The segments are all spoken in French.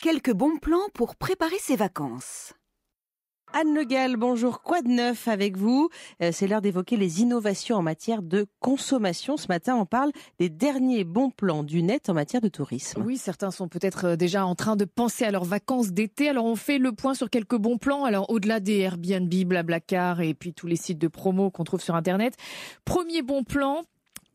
Quelques bons plans pour préparer ses vacances. Anne Le Gall, bonjour. Quoi de neuf avec vous ? C'est l'heure d'évoquer les innovations en matière de consommation. Ce matin, on parle des derniers bons plans du net en matière de tourisme. Oui, certains sont peut-être déjà en train de penser à leurs vacances d'été. Alors, on fait le point sur quelques bons plans. Alors, au-delà des Airbnb, Blablacar et puis tous les sites de promo qu'on trouve sur Internet. Premier bon plan.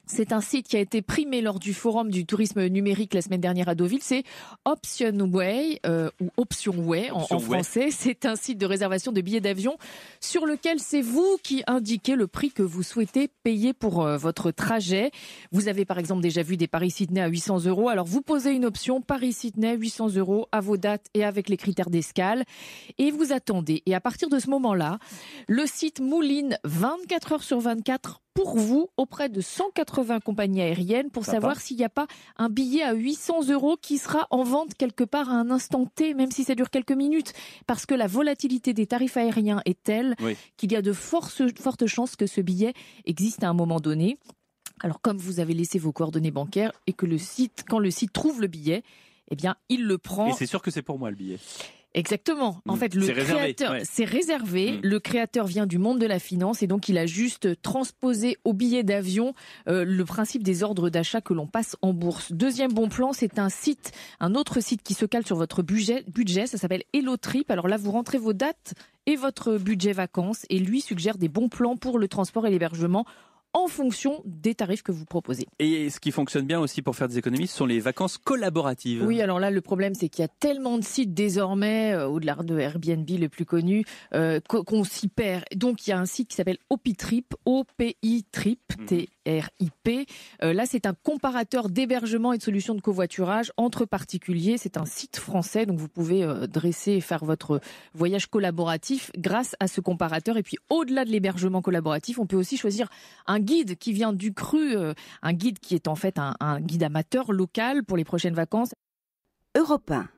C'est un site qui a été primé lors du forum du tourisme numérique la semaine dernière à Deauville. C'est Optionway ou Optionway en français. C'est un site de réservation de billets d'avion sur lequel c'est vous qui indiquez le prix que vous souhaitez payer pour votre trajet. Vous avez par exemple déjà vu des Paris-Sydney à 800 €. Alors vous posez une option Paris-Sydney 800 € à vos dates et avec les critères d'escale et vous attendez. Et à partir de ce moment-là, le site mouline 24 heures sur 24 pour vous auprès de 180 compagnies aériennes pour savoir s'il n'y a pas un billet à 800 € qui sera en vente quelque part à un instant T, même si ça dure quelques minutes. Parce que la volatilité des tarifs aériens est telle qu'il y a de fortes chances que ce billet existe à un moment donné. Alors comme vous avez laissé vos coordonnées bancaires et que quand le site trouve le billet, eh bien il le prend. Et c'est sûr que c'est pour moi le billet. Exactement. En fait, le créateur, c'est réservé. Le créateur vient du monde de la finance et donc il a juste transposé au billet d'avion le principe des ordres d'achat que l'on passe en bourse. Deuxième bon plan, c'est un autre site qui se cale sur votre budget. Ça s'appelle HelloTrip. Alors là, vous rentrez vos dates et votre budget vacances et lui suggère des bons plans pour le transport et l'hébergement en fonction des tarifs que vous proposez. Et ce qui fonctionne bien aussi pour faire des économies, ce sont les vacances collaboratives. Oui, alors là, le problème, c'est qu'il y a tellement de sites désormais, au-delà de Airbnb le plus connu, qu'on s'y perd. Donc, il y a un site qui s'appelle Opitrip, O-P-I-Trip, T-R-I-P. Là, c'est un comparateur d'hébergement et de solutions de covoiturage entre particuliers. C'est un site français, donc vous pouvez dresser et faire votre voyage collaboratif grâce à ce comparateur. Et puis, au-delà de l'hébergement collaboratif, on peut aussi choisir un guide qui vient du cru, un guide qui est en fait un guide amateur local pour les prochaines vacances. Europe 1.